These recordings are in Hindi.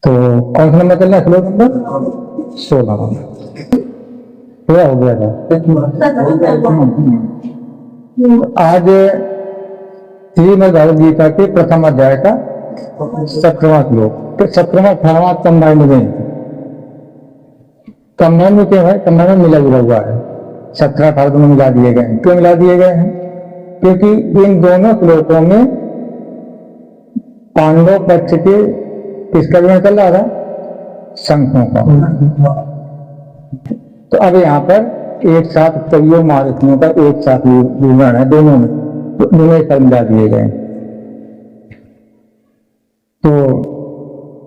तो कौन सा नंबर चल रहा है? श्लोक नंबर 16 पूरा हो गया था। आज श्रीमद् भगवद गीता के प्रथम अध्याय का 17वां श्लोक। तो 17वां 18वां कंबाइंड में, कंबाइंड में क्या है? कंबाइंड में मिला जुला हुआ है। 17 18 दोनों मिला दिए गए हैं। क्यों मिला दिए गए हैं? क्योंकि इन दोनों श्लोकों में पांडव पक्ष के किसका विवरण चल रहा था? शंखों का। तो अब यहाँ पर एक साथ कईयों महारथियों का एक साथ विवरण है, दोनों में, तो दोनों एक साथ मिला दिए गए। तो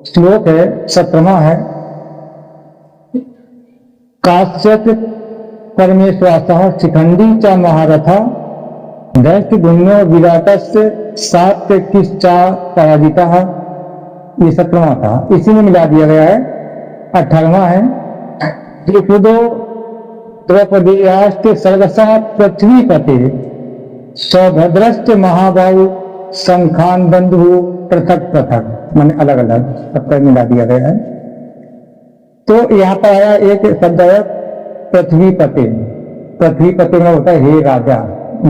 श्लोक है 17वां है, काश्यत परमेश्वासः शिखंडी च महारथा दैत्य गुण्यो विराटस्य सात्यकिश्चा पराजितः। ये 17वां था, इसी में मिला दिया गया है। 18वां है, त्रिपुदो द्रौपदीयाश्च सर्वसा पृथ्वीपते सौभद्रश्च महाबाहु शंखान बंधु पृथक पृथक, माने अलग अलग सबका मिला दिया गया है। तो यहाँ पर आया एक शब्द है पृथ्वीपते। पृथ्वीपते में होता है हे राजा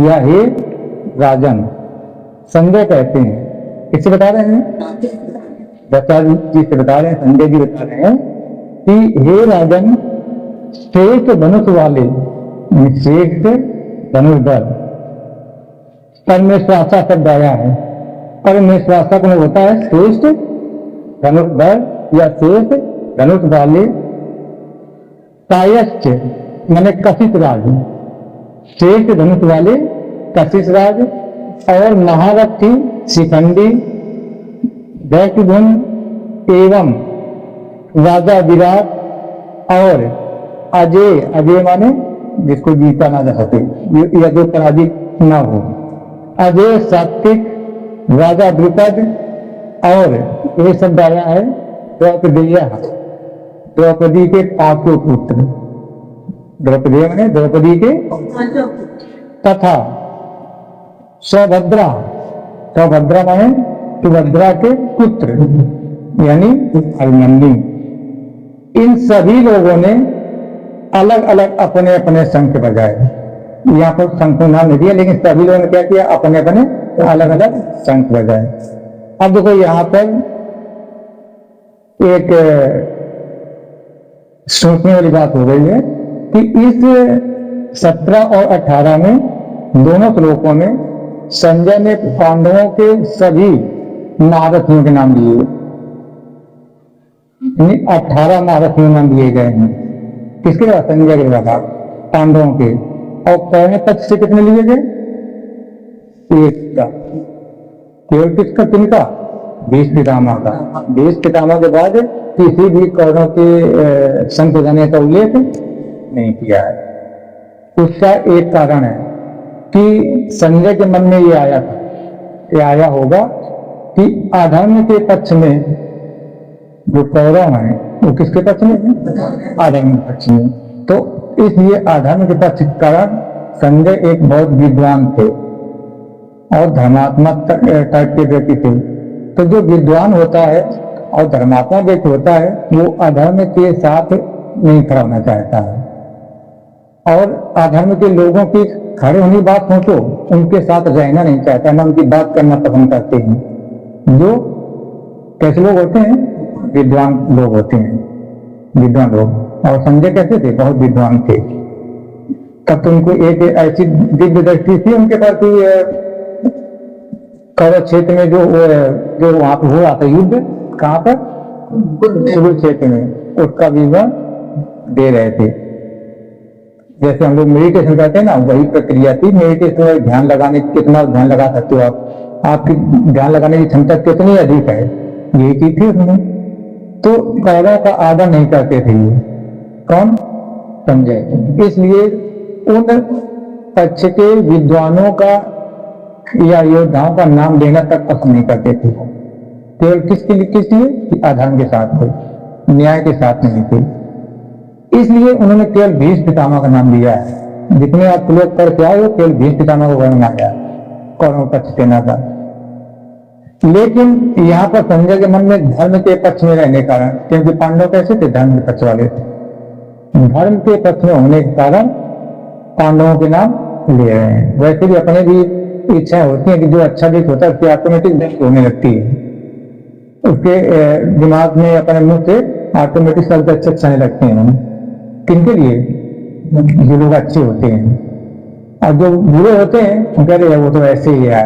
या हे राजन। संजय कहते हैं, किससे बता रहे हैं? दत्ताजी जी से बता रहे हैं, संजय जी बता रहे हैं कि हे राजन, श्रेष्ठ धनुष वाले, श्रेष्ठ धनुष दल, परमेश्वासा शब्द आया है। परमेश्वासा को होता है श्रेष्ठ धनुष दल या श्रेष्ठ धनुष वाले, कायश्च माने कशिश राज, श्रेष्ठ धनुष वाले कशिश राज, और महारथी शिखंडी दैत्य गुण एवं राजा विराट, और अजय, अजय माने जिसको जीता ना जा सके या जो पराजित ना हो, अजय सात्विक राजा द्रुपद, और ये शब्द आया है द्रौपदीय, द्रौपदी के पांचों पुत्र, द्रौपदी माने द्रौपदी के, तथा सौभद्रा, सौभद्रा माने सुभद्रा के पुत्र यानी अभिमन्यु। इन सभी लोगों ने अलग अलग अपने अपने शंख बजाए। यहाँ पर शंख को नाम नहीं दिया, लेकिन सभी लोगों ने क्या किया? अपने अपने अलग अलग शंख बजाए। अब देखो यहाँ पर एक सोचने वाली बात हो गई है कि इस 17 और 18 में दोनों श्लोकों में संजय ने पांडवों के सभी महारथियों के नाम दिए, 18 महारथियों के नाम दिए गए हैं। किसके द्वारा? संजय के द्वारा, पांडवों के। और कौरव पक्ष से कितने लिए गए? एक का। केवल किसका? किनका? भीष्म पितामह का। भीष्म पितामह के बाद किसी भी कौरव के शंख बजाने का उल्लेख नहीं किया है। उसका एक कारण है कि संजय के मन में ये आया था, ये आया होगा कि अधर्म के पक्ष में जो कौरव हैं वो किसके पक्ष में? अधर्म के पक्ष में। तो इसलिए अधर्म के पक्ष के कारण संजय एक बहुत विद्वान थे और धर्मात्मक टाइप के व्यक्ति थे। तो जो विद्वान होता है और धर्मात्मा व्यक्ति होता है वो अधर्म के साथ नहीं खड़ा होना चाहता है, और अधर्म के लोगों की खड़े होने की बात हो तो उनके साथ रहना नहीं चाहता, ना उनकी बात करना पसंद करते हैं। जो कैसे लोग होते हैं? विद्वान लोग होते हैं, विद्वान लोग। और संजय कैसे थे? बहुत विद्वान थे। तब तो उनको एक ऐसी दिव्य दृष्टि थी उनके पास कि कौरव क्षेत्र में जो वहां पर हो रहा था युद्ध, कहाँ पर? कुरुक्षेत्र में, उसका विवरण दे रहे थे। जैसे हम लोग मेडिटेशन करते हैं ना, वही प्रक्रिया थी। मेडिटेशन में ध्यान लगाने, कितना ध्यान लगा सकते हो आप, आपकी ध्यान लगाने की क्षमता कितनी अधिक है, यही चीज थी उसमें। तो कौरव का आदर नहीं करते थे ये। कौन? संजय। इसलिए उन पक्ष के विद्वानों का या योद्धाओं का नाम लेना तक पसंद नहीं करते थे। केवल किसके लिए? किस लिए? कि अधर्म के साथ थे, न्याय के साथ नहीं थे। इसलिए उन्होंने केवल भीष्म पितामह का नाम लिया है। जितने आप लोग पढ़ के आए हो, केवल भीष्म पितामह को वर्णन आया कौरव पक्ष सेना का। लेकिन यहाँ पर संजय के मन में धर्म के पक्ष में रहने के कारण, क्योंकि पांडव कैसे थे, धर्म के पक्ष वाले थे, धर्म के पक्ष में होने के कारण पांडवों के नाम ले रहे हैं। वैसे भी अपने भी इच्छा होती है कि जो अच्छा देख होता है उसकी ऑटोमेटिक देख होने लगती है, उसके दिमाग में अपने मुंह से ऑटोमेटिक शब्द अच्छे अच्छे लगते हैं। किनके लिए, जो लोग अच्छे होते हैं, और जो बुरे होते हैं वो कह रहे वो तो ऐसे ही है,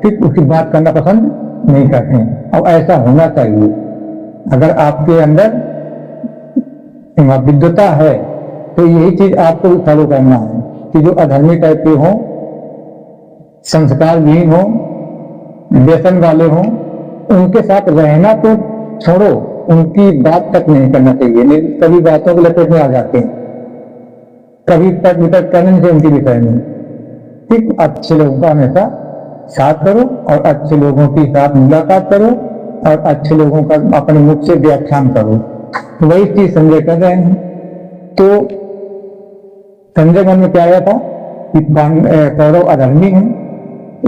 ठीक, उसकी बात करना पसंद नहीं करते हैं। और ऐसा होना चाहिए। अगर आपके अंदर विद्वता है तो यही चीज आपको फॉलो करना है कि जो अधर्मी टाइप के हों, संस्कार विहीन हो, व्यसन वाले हों, उनके साथ रहना तो छोड़ो, उनकी बात तक नहीं करना चाहिए। नहीं, कभी बातों के लपेट में आ जाते हैं, कभी तक वितर्क करने से उनकी विषय में। ठीक, अच्छे लोगों का हमेशा साथ करो और अच्छे लोगों के साथ मुलाकात करो और अच्छे लोगों का अपने मुख से व्याख्यान करो। तो वही चीज संजय कर रहे हैं। तो संजय मन में क्या आया था कि कौरव अधर्मी हैं,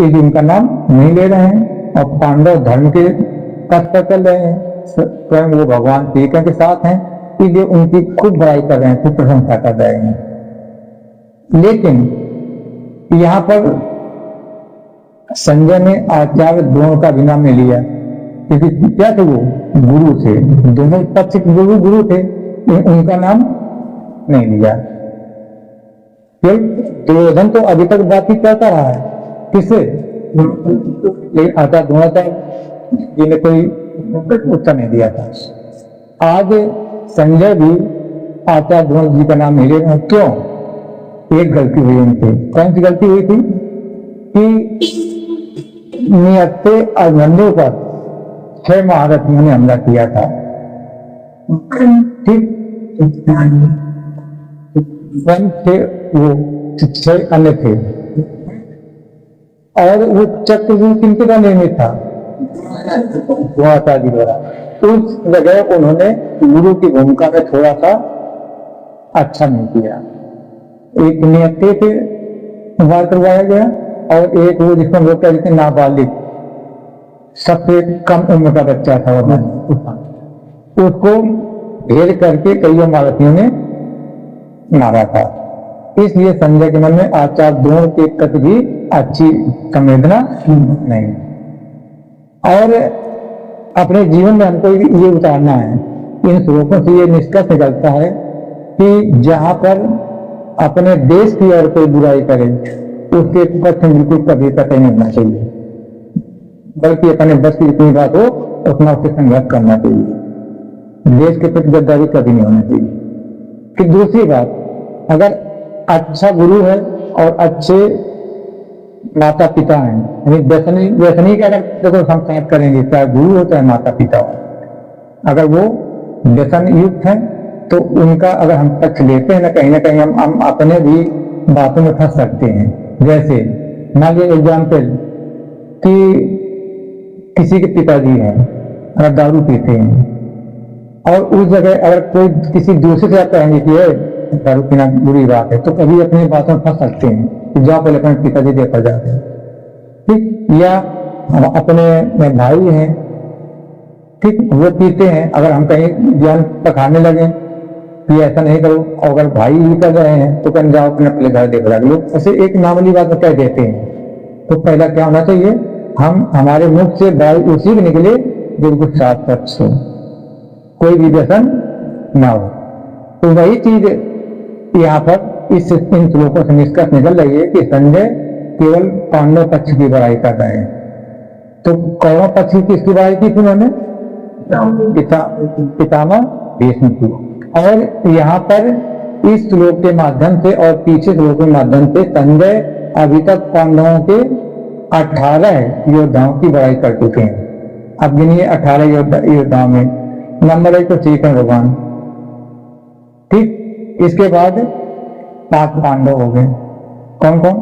एक उनका नाम नहीं ले रहे हैं, और पांडव धर्म के पथ पर चल रहे हैं, स्वयं वो भगवान श्री कृष्ण के साथ हैं, इसलिए उनकी खूब बड़ाई कर रहे हैं, खूब प्रशंसा कर रहे हैं। लेकिन यहाँ पर संजय ने आचार्य द्रोण का भी नाम नहीं लिया, क्योंकि क्या थे, वो गुरु थे, दोनों पक्ष के गुरु थे, उनका नाम नहीं लिया। दुर्योधन तो अभी तक बातचीत करता रहा है, किससे, आचार्य द्रोणाचार्य जी ने कोई उत्तर नहीं दिया था। आज संजय भी आचार्य द्रोण जी का नाम नहीं ले रहे। क्यों? एक गलती हुई उनसे। कौन सी गलती हुई थी कि नियत्ते अभिमन्यु पर 6 महारथियों ने हमला किया था। ठीक, थे वो 6 अन्य थे, और वो चक्रव्यूह किनके द्वारा निर्मित था, द्रोणाचार्य द्वारा। उस जगह उन्होंने गुरु की भूमिका में थोड़ा सा अच्छा नहीं किया। एक नियत्ते पे वार करवाया गया, और एक वो जिसको लोग कहते हैं नाबालिग, सबसे कम उम्र का बच्चा था वो, उसको घेर करके कई महारथियों ने मारा था। इसलिए संजय के मन में आचार्य द्रोण के प्रति भी अच्छी संवेदना नहीं। और अपने जीवन में हमको ये उतारना है, इन श्लोकों से ये निष्कर्ष निकलता है कि जहां पर अपने देश की और कोई बुराई करे उसके पक्ष में बिल्कुल कभी कतई नहीं होना चाहिए, बल्कि अपने बस की जितनी बात हो उतना उससे संघर्ष करना चाहिए। देश के प्रति गद्दारी कभी नहीं होना चाहिए। फिर दूसरी बात, अगर अच्छा गुरु है और अच्छे माता पिता हैं, यानी व्यसनी का अगर देखो संस्कार करेंगे, चाहे गुरु हो चाहे माता पिता हो, अगर वो व्यसन युक्त है तो उनका अगर हम पक्ष लेते हैं ना कहीं हम अपने भी बातों में फंस सकते हैं। जैसे मान लीजिए एग्जाम्पल कि किसी के पिताजी हैं अगर दारू पीते हैं, और उस जगह अगर कोई किसी दूसरे से आप कहेंगे कि दारू पीना बुरी बात है, तो कभी अपनी बातों में फंस सकते हैं कि जाओ पहले अपने पिताजी देखा जाते हैं। ठीक, या अपने भाई हैं, ठीक, वो पीते हैं, अगर हम कहीं ज्ञान पखाने लगे कि ऐसा नहीं करो, और अगर भाई ही कर रहे हैं तो कहीं जाओ अपने घर देखा जाए, लोग ऐसे एक मामूली बात कह देते हैं। तो पहला क्या होना चाहिए, हम हमारे मुख से बात उसी के निकले बिल्कुल साफ स्वच्छ हो, कोई भी व्यसन ना हो। तो वही चीज यहाँ पर इन श्लोकों से निष्कर्ष निकल रही है कि संजय केवल पांडव पक्ष की बड़ाई कर रहे हैं। तो कौरव पक्ष की किसकी बड़ाई की थी उन्होंने, पितामह भीष्म की। और यहाँ पर इस श्लोक के माध्यम से और पीछे श्लोक के माध्यम से संजय अभी तक पांडवों के 18 योद्धाओं की बड़ाई कर चुके हैं। अब गिनिए 18 योद्धाओं में नंबर 1 तो श्री कृष्ण भगवान, ठीक, इसके बाद 5 पांडव हो गए। कौन कौन,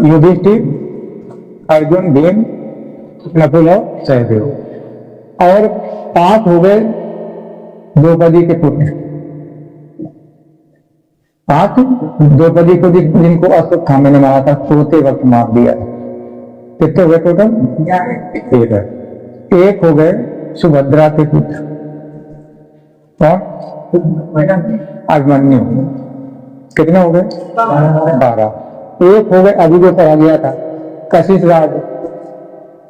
युधिष्ठिर, अर्जुन, भीम, नकुल और सहदेव। और 5 हो गए द्रौपदी के पुत्र, 5 द्रौपदी को जिनको अश्वत्थामा ने मारा था, सोते वक्त मार दिया। कितने हो गए टोटल? 8 है। एक हो गए सुभद्रा के पुत्र, कौन? अभिमन्यु। कितने हो गए? 12। एक हो गए अभी जो पढ़ा गया था कशिश राज,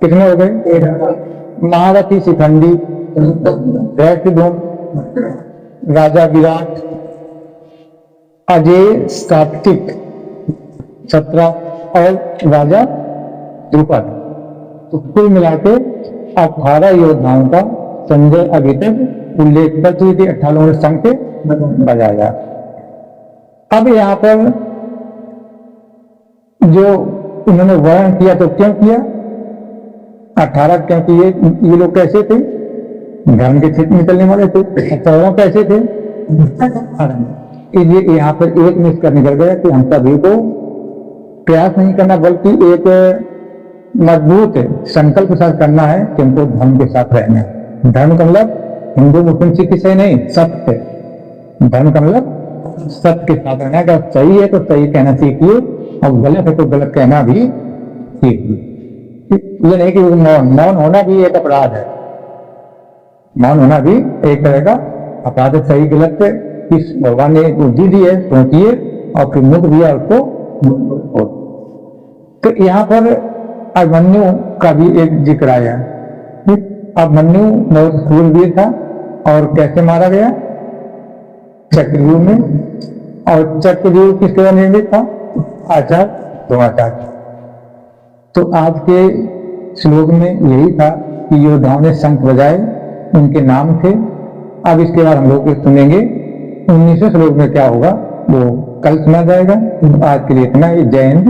कितने हो गए? महारथी शिखंडी, राजा विराट, अजय सात्विक 17 और राजा द्रुपद। तो कुल मिला के 18 योद्धाओं का संजय अभी तक उल्लेख कर चुकी थी, 18 संघ के बजाया। अब यहाँ पर जो उन्होंने वर्णन किया तो क्यों किया 18? क्योंकि ये लोग कैसे थे? धर्म के क्षेत्र में निकलने वाले थे। 14 कैसे थे? ये यहाँ पर एक मिस कर निकल गया कि हम सभी को प्रयास नहीं करना बल्कि एक मजबूत संकल्प के साथ करना है कि हमको धर्म के साथ रहना है। धर्म का मतलब हिंदू मुस्लिम सिख ईसाई नहीं, सत्य। धर्म का मतलब सत्य के साथ रहना है। अगर सही है तो सही कहना सीखिए और गलत है तो गलत कहना भी सीखिए। ये नहीं कि मौन होना भी एक अपराध है, मौन होना भी एक तरह का अपराध है। सही गलत पे इस भगवान ने बुद्धि दी है, सोचिए और फिर मुख दिया उसको। तो यहाँ पर अभिमन्यु का भी एक जिक्र आया। अभिमन्यु बहुत शूरवीर था और कैसे मारा गया? चक्रव्यूह में। और चक्रव्यूह किस तरह निर्मित था? आचार्य द्रोणाचार्य। तो आज के श्लोक में यही था कि योद्धाओं ने शंख बजाए, उनके नाम थे। अब इसके बाद हम लोग सुनेंगे 19वें श्लोक में क्या होगा वो कल सुना जाएगा। आज के लिए इतना ही। जय हिंद।